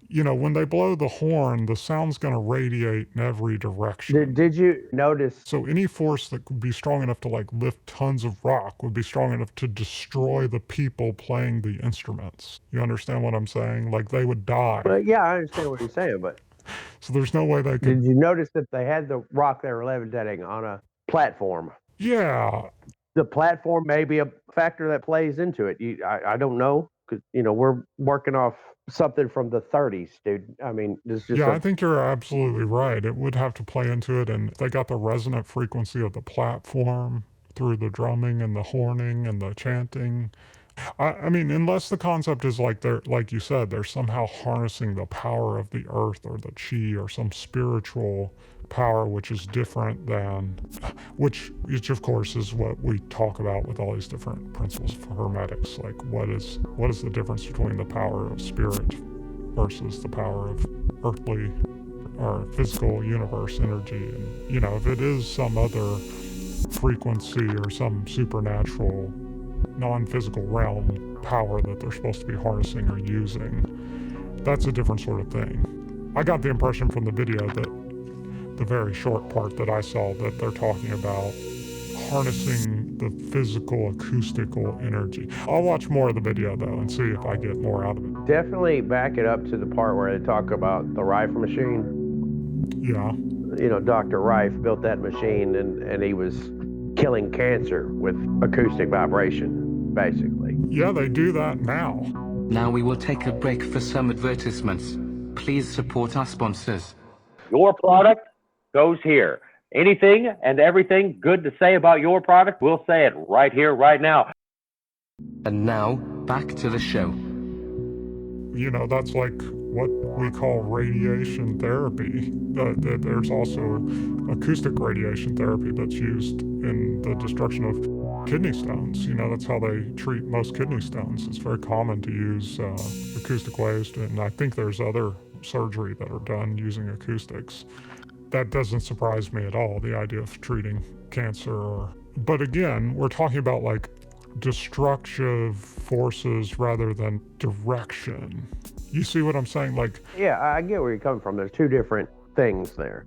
when they blow the horn, the sound's going to radiate in every direction. Did you notice? So any force that could be strong enough to like lift tons of rock would be strong enough to destroy the people playing the instruments. You understand what I'm saying? Like they would die. Well, yeah, I understand what you're saying, but so there's no way they could. Did you notice that they had the rock they were levitating on a platform? Yeah. The platform may be a factor that plays into it. I don't know, because we're working off something from the 30s, dude. I mean, I think you're absolutely right. It would have to play into it, and they got the resonant frequency of the platform through the drumming and the horning and the chanting. I mean, unless the concept is like like you said, they're somehow harnessing the power of the earth or the chi or some spiritual power which is different than, which of course is what we talk about with all these different principles of hermetics. Like what is the difference between the power of spirit versus the power of earthly or physical universe energy? And if it is some other frequency or some supernatural non-physical realm power that they're supposed to be harnessing or using, that's a different sort of thing. I got the impression from the video, that the very short part that I saw, that they're talking about harnessing the physical acoustical energy. I'll watch more of the video though and see if I get more out of it. Definitely back it up to the part where they talk about the Rife machine. Yeah. Dr. Rife built that machine and he was killing cancer with acoustic vibration, basically. Yeah, they do that now. Now we will take a break for some advertisements. Please support our sponsors. Your product goes here. Anything and everything good to say about your product, we'll say it right here, right now. And now, back to the show. That's like what we call radiation therapy. There's also acoustic radiation therapy that's used in the destruction of kidney stones. That's how they treat most kidney stones. It's very common to use acoustic waves, and I think there's other surgery that are done using acoustics. That doesn't surprise me at all, the idea of treating cancer. But again, we're talking about like destructive forces rather than direction. You see what I'm saying? Like, yeah, I get where you're coming from. There's two different things there.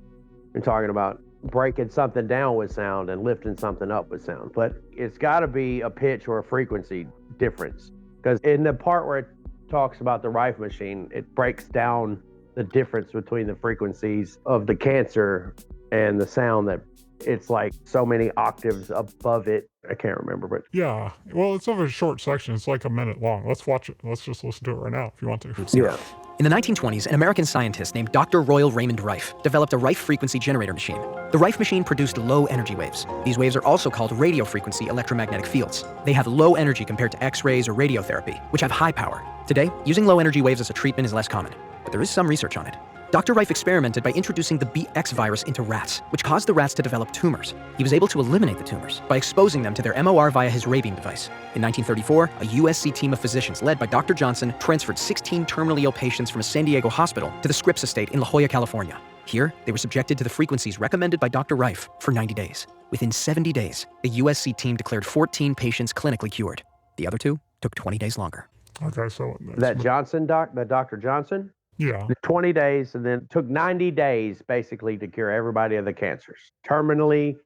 You're talking about breaking something down with sound and lifting something up with sound, but it's got to be a pitch or a frequency difference, because in the part where it talks about the Rife machine, it breaks down the difference between the frequencies of the cancer and the sound, that it's like so many octaves above it. I can't remember, but yeah. Well, it's over a short section. It's like a minute long. Let's watch it. Let's just listen to it right now if you want to. yeah. In the 1920s, an American scientist named Dr. Royal Raymond Rife developed a Rife frequency generator machine. The Rife machine produced low energy waves. These waves are also called radio frequency electromagnetic fields. They have low energy compared to X-rays or radiotherapy, which have high power. Today, using low energy waves as a treatment is less common, but there is some research on it. Dr. Rife experimented by introducing the BX virus into rats, which caused the rats to develop tumors. He was able to eliminate the tumors by exposing them to their MOR via his ray beam device. In 1934, a USC team of physicians led by Dr. Johnson transferred 16 terminally ill patients from a San Diego hospital to the Scripps estate in La Jolla, California. Here, they were subjected to the frequencies recommended by Dr. Rife for 90 days. Within 70 days, the USC team declared 14 patients clinically cured. The other 2 took 20 days longer. Okay, so That Dr. Johnson? Yeah. 20 days, and then took 90 days basically to cure everybody of the cancers. Terminally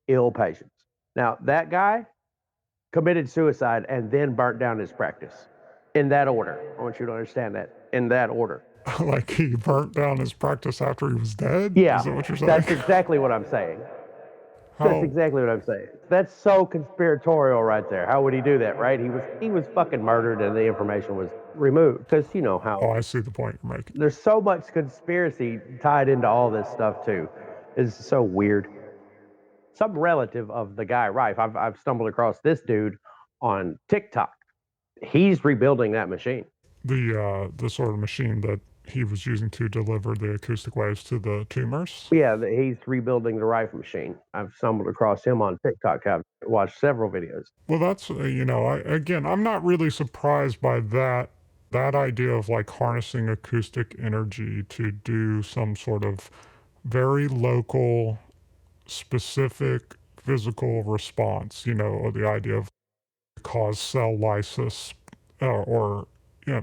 ill patients. Now, that guy committed suicide and then burnt down his practice. In that order. I want you to understand that. In that order. Like he burnt down his practice after he was dead? Yeah. Is that what you're saying? That's exactly what I'm saying. That's exactly what I'm saying. That's so conspiratorial right there. How would he do that, right? He was fucking murdered and the information was removed. Because you know how. Oh, I see the point you're making. There's so much conspiracy tied into all this stuff too. It's so weird. Some relative of the guy Rife, I've stumbled across this dude on TikTok. He's rebuilding that machine. The sort of machine that he was using to deliver the acoustic waves to the tumors? Yeah, he's rebuilding the Rife machine. I've stumbled across him on TikTok. I've watched several videos. Well, that's, I'm not really surprised by that idea of like harnessing acoustic energy to do some sort of very local, specific physical response, the idea of cause cell lysis, or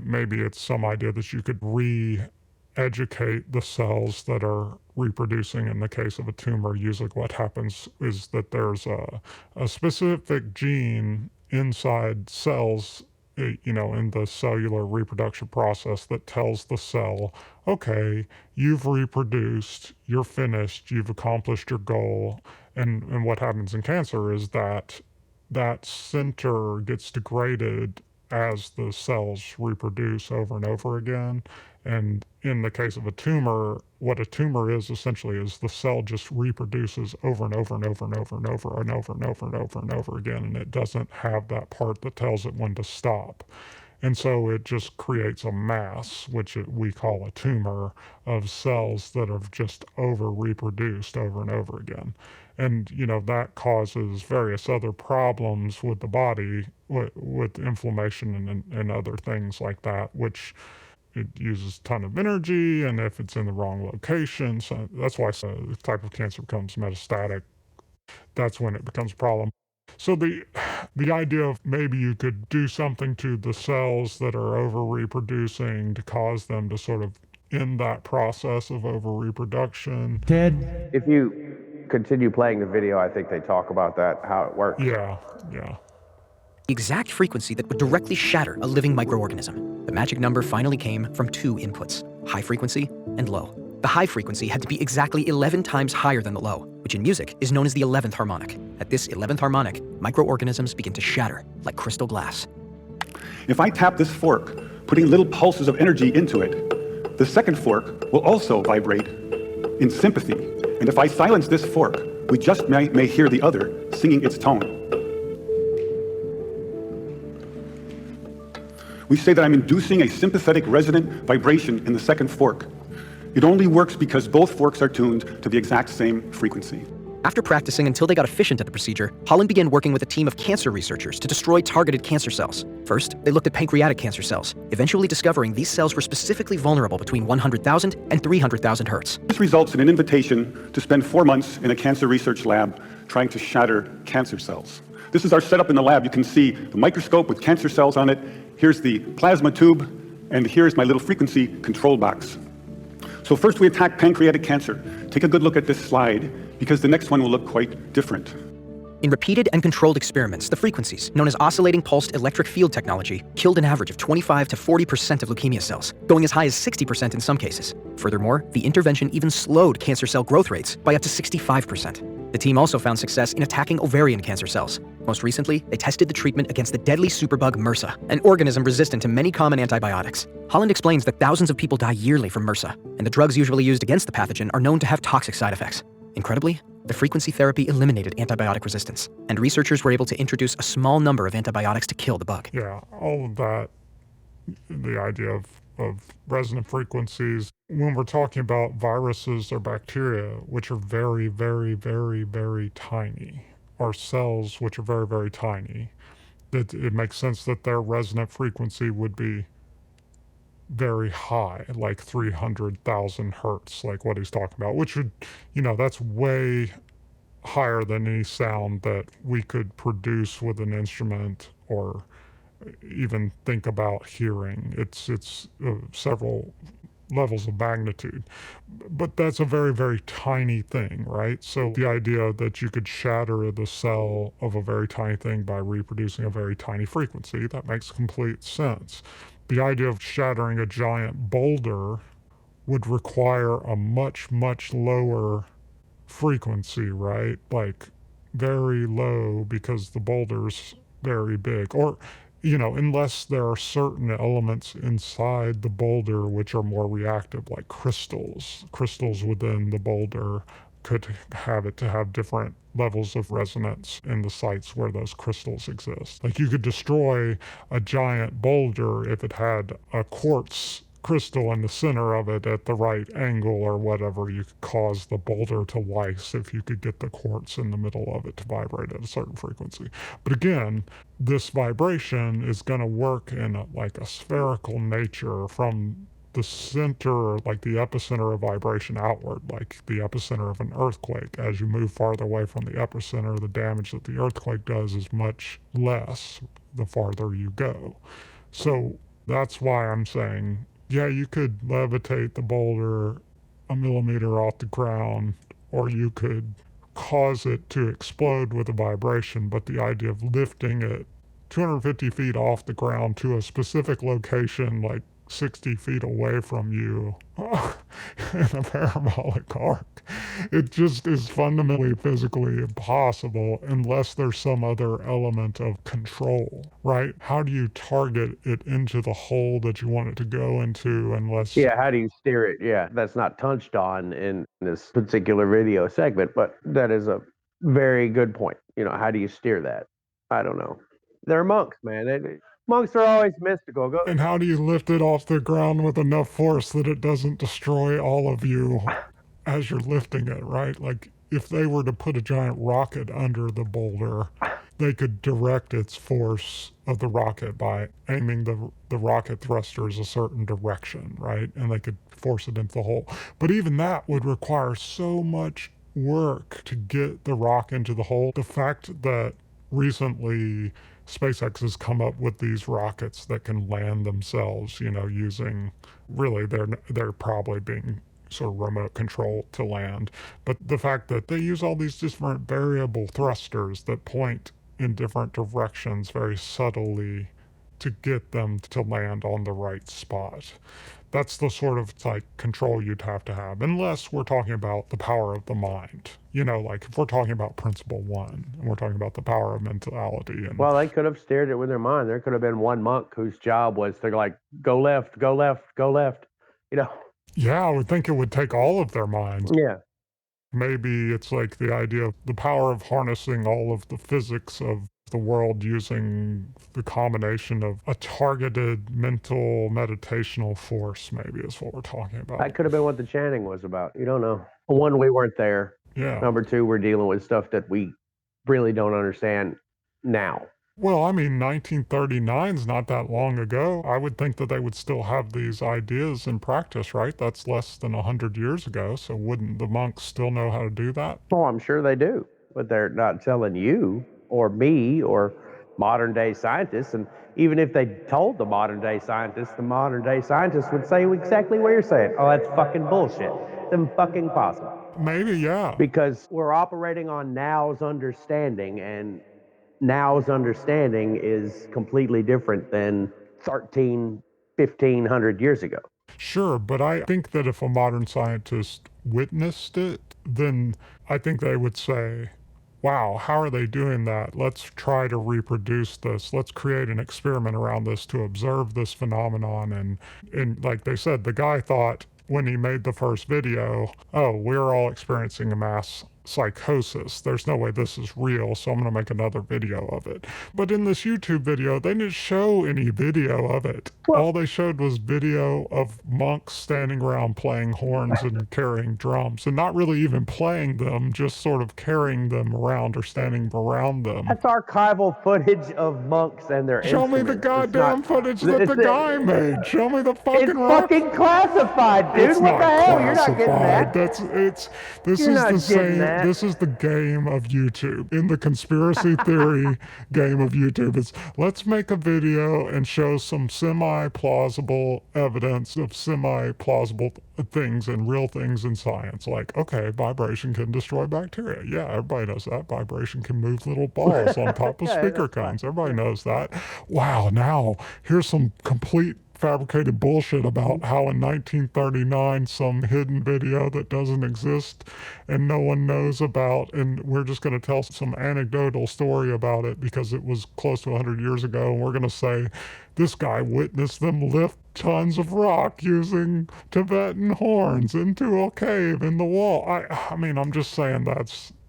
maybe it's some idea that you could re-educate the cells that are reproducing. In the case of a tumor, usually what happens is that there's a specific gene inside cells, in the cellular reproduction process that tells the cell, okay, you've reproduced, you're finished, you've accomplished your goal. And what happens in cancer is that center gets degraded as the cells reproduce over and over again. And in the case of a tumor, what a tumor is essentially is the cell just reproduces over and over and over and over and over and over and over and over and over again, and it doesn't have that part that tells it when to stop. And so it just creates a mass, which we call a tumor, of cells that have just over reproduced over and over again. And, that causes various other problems with the body, with inflammation and other things like that, which it uses a ton of energy, and if it's in the wrong location, so that's why the type of cancer becomes metastatic. That's when it becomes a problem. So the idea of maybe you could do something to the cells that are over reproducing to cause them to sort of end that process of over reproduction. Ted? If you continue playing the video, I think they talk about that, how it works. Yeah. The exact frequency that would directly shatter a living microorganism. The magic number finally came from two inputs, high frequency and low. The high frequency had to be exactly 11 times higher than the low, which in music is known as the 11th harmonic. At this 11th harmonic, microorganisms begin to shatter like crystal glass. If I tap this fork, putting little pulses of energy into it, the second fork will also vibrate in sympathy. And if I silence this fork, we just may hear the other singing its tone. We say that I'm inducing a sympathetic resonant vibration in the second fork. It only works because both forks are tuned to the exact same frequency. After practicing until they got efficient at the procedure, Holland began working with a team of cancer researchers to destroy targeted cancer cells. First, they looked at pancreatic cancer cells, eventually discovering these cells were specifically vulnerable between 100,000 and 300,000 hertz. This results in an invitation to spend 4 months in a cancer research lab trying to shatter cancer cells. This is our setup in the lab. You can see the microscope with cancer cells on it. Here's the plasma tube, and here's my little frequency control box. So first we attack pancreatic cancer. Take a good look at this slide, because the next one will look quite different. In repeated and controlled experiments, the frequencies, known as oscillating pulsed electric field technology, killed an average of 25 to 40% of leukemia cells, going as high as 60% in some cases. Furthermore, the intervention even slowed cancer cell growth rates by up to 65%. The team also found success in attacking ovarian cancer cells. Most recently, they tested the treatment against the deadly superbug MRSA, an organism resistant to many common antibiotics. Holland explains that thousands of people die yearly from MRSA, and the drugs usually used against the pathogen are known to have toxic side effects. Incredibly, the frequency therapy eliminated antibiotic resistance, and researchers were able to introduce a small number of antibiotics to kill the bug. Yeah, all of that, the idea of resonant frequencies, when we're talking about viruses or bacteria, which are very, very, very, very tiny, or cells which are very, very tiny, it makes sense that their resonant frequency would be very high, like 300,000 hertz, like what he's talking about, which would, that's way higher than any sound that we could produce with an instrument or even think about hearing. It's several levels of magnitude. But that's a very, very tiny thing, right? So the idea that you could shatter the cell of a very tiny thing by reproducing a very tiny frequency, that makes complete sense. The idea of shattering a giant boulder would require a much, much lower frequency, right? Like very low, because the boulder's very big. Or, unless there are certain elements inside the boulder which are more reactive, like crystals. Crystals within the boulder could have it to have different levels of resonance in the sites where those crystals exist. Like you could destroy a giant boulder if it had a quartz crystal in the center of it at the right angle or whatever. You could cause the boulder to lyse if you could get the quartz in the middle of it to vibrate at a certain frequency. But again, this vibration is going to work in a spherical nature from the center, like the epicenter of vibration outward, like the epicenter of an earthquake. As you move farther away from the epicenter, the damage that the earthquake does is much less the farther you go. So that's why I'm saying, yeah, you could levitate the boulder a millimeter off the ground, or you could cause it to explode with a vibration, but the idea of lifting it 250 feet off the ground to a specific location, like 60 feet away from you, in a parabolic arc, it just is fundamentally physically impossible unless there's some other element of control, right? How do you target it into the hole that you want it to go into unless... Yeah, how do you steer it? Yeah, that's not touched on in this particular video segment, but that is a very good point. How do you steer that? I don't know. They're monks, man. Monks are always mystical. Go. And how do you lift it off the ground with enough force that it doesn't destroy all of you as you're lifting it, right? Like, if they were to put a giant rocket under the boulder, they could direct its force of the rocket by aiming the rocket thrusters a certain direction, right? And they could force it into the hole. But even that would require so much work to get the rock into the hole. The fact that recently SpaceX has come up with these rockets that can land themselves, using, really, they're probably being sort of remote control to land. But the fact that they use all these different variable thrusters that point in different directions very subtly to get them to land on the right spot. That's the sort of control you'd have to have, unless we're talking about the power of the mind. Like if we're talking about principle one, and we're talking about the power of mentality. Well, they could have steered it with their mind. There could have been one monk whose job was to go left, go left, go left. Yeah, I would think it would take all of their minds. Yeah. Maybe it's like the idea of the power of harnessing all of the physics of the world using the combination of a targeted mental meditational force, maybe is what we're talking about. That could have been what the chanting was about. You don't know. One, we weren't there. Yeah. Number two, we're dealing with stuff that we really don't understand now. Well, 1939 is not that long ago. I would think that they would still have these ideas in practice, right? That's less than 100 years ago. So wouldn't the monks still know how to do that? Oh, I'm sure they do. But they're not telling you or me or modern day scientists. And even if they told the modern day scientists would say exactly what you're saying. Oh, that's fucking bullshit. It's fucking possible. Maybe, yeah. Because we're operating on now's understanding, and now's understanding is completely different than 1,500 years ago. Sure, but I think that if a modern scientist witnessed it, then I think they would say, wow, how are they doing that? Let's try to reproduce this. Let's create an experiment around this to observe this phenomenon. And like they said, the guy thought when he made the first video, oh, we're all experiencing a mass psychosis. There's no way this is real, so I'm going to make another video of it. But in this YouTube video, they didn't show any video of it. All they showed was video of monks standing around playing horns and carrying drums, and not really even playing them, just sort of carrying them around or standing around them. That's archival footage of monks and their Show me the goddamn footage that the guy made. Show me the fucking It's fucking classified, dude. It's what the hell? You're not getting that. This is the game of YouTube. In the conspiracy theory game of YouTube, it's let's make a video and show some semi-plausible evidence of semi-plausible things and real things in science. Like, okay, vibration can destroy bacteria. Yeah, everybody knows that. Vibration can move little balls on top of speaker cones. Everybody knows that. Wow, now here's some complete fabricated bullshit about how in 1939 some hidden video that doesn't exist and no one knows about, and we're just going to tell some anecdotal story about it because it was close to 100 years ago, and we're going to say this guy witnessed them lift tons of rock using Tibetan horns into a cave in the wall. I'm just saying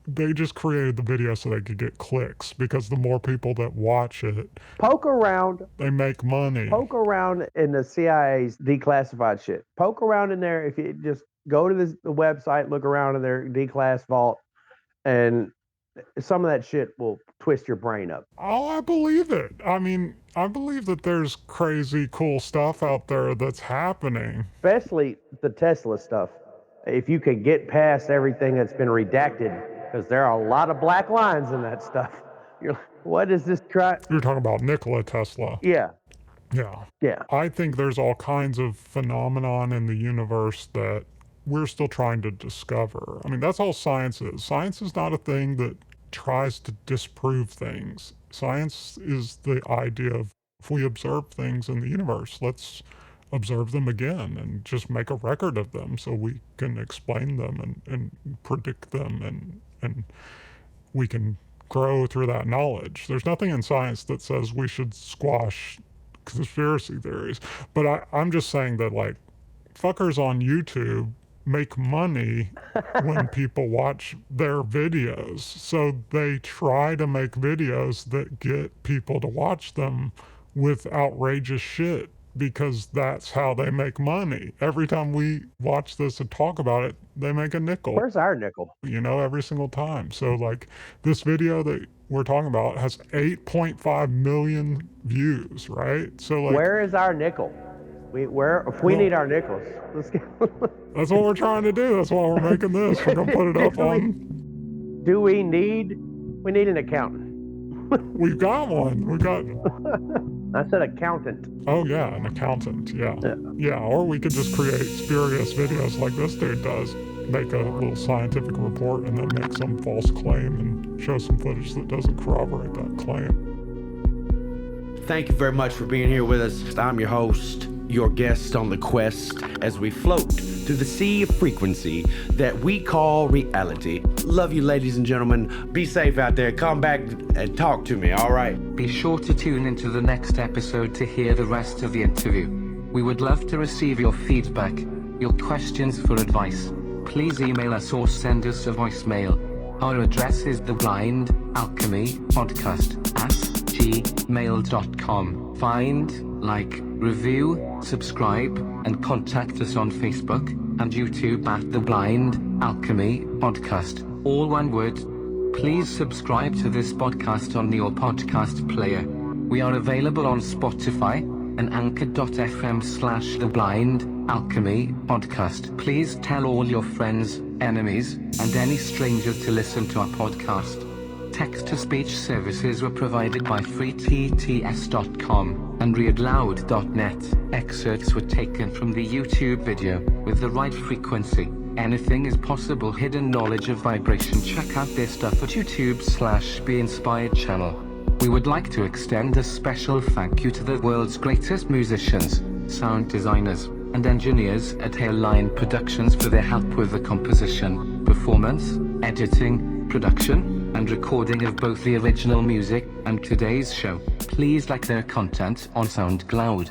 they just created the video so they could get clicks, because the more people that watch it, poke around, they make money. Poke around in the CIA's declassified shit. Poke around in there. If you just go to the website, look around in their declass vault, and some of that shit will twist your brain up. Oh, I believe it. I believe that there's crazy cool stuff out there that's happening. Especially the Tesla stuff. If you can get past everything that's been redacted, because there are a lot of black lines in that stuff. You're like, what is this try? You're talking about Nikola Tesla. Yeah. Yeah. I think there's all kinds of phenomenon in the universe that we're still trying to discover. That's all science is. Science is not a thing that tries to disprove things. Science is the idea of, if we observe things in the universe, let's observe them again and just make a record of them so we can explain them and predict them and we can grow through that knowledge. There's nothing in science that says we should squash conspiracy theories. But I'm just saying that, like, fuckers on YouTube make money when people watch their videos. So they try to make videos that get people to watch them with outrageous shit because that's how they make money. Every time we watch this and talk about it, they make a nickel. Where's our nickel? You know, every single time. So like this video that we're talking about has 8.5 million views, right? So like, where is our nickel? If we need our nickels, let's get that's what we're trying to do. That's why we're making this. We're gonna put it up on. Do we need an accountant? We've got one. I said accountant. Oh yeah, an accountant. Yeah. Or we could just create spurious videos like this dude does. Make a little scientific report and then make some false claim and show some footage that doesn't corroborate that claim. Thank you very much for being here with us. I'm your host, your guest on the quest as we float through the sea of frequency that we call reality. Love you, ladies and gentlemen. Be safe out there. Come back and talk to me, all right? Be sure to tune into the next episode to hear the rest of the interview. We would love to receive your feedback, your questions for advice. Please email us or send us a voicemail. Our address is the Blind Alchemy Podcast at gmail.com. Find, like, review, subscribe, and contact us on Facebook and YouTube at the Blind Alchemy Podcast. All one word. Please subscribe to this podcast on your podcast player. We are available on Spotify and anchor.fm/the Blind Alchemy Podcast. Please tell all your friends, enemies, and any strangers to listen to our podcast. Text-to-speech services were provided by freetts.com and readloud.net. Excerpts were taken from the YouTube video with the right frequency. Anything is possible. Hidden knowledge of vibration. Check out their stuff at YouTube/Be Inspired channel. We would like to extend a special thank you to the world's greatest musicians, sound designers, and engineers at Hairline Productions for their help with the composition, performance, editing, production, and recording of both the original music and today's show. Please like their content on SoundCloud.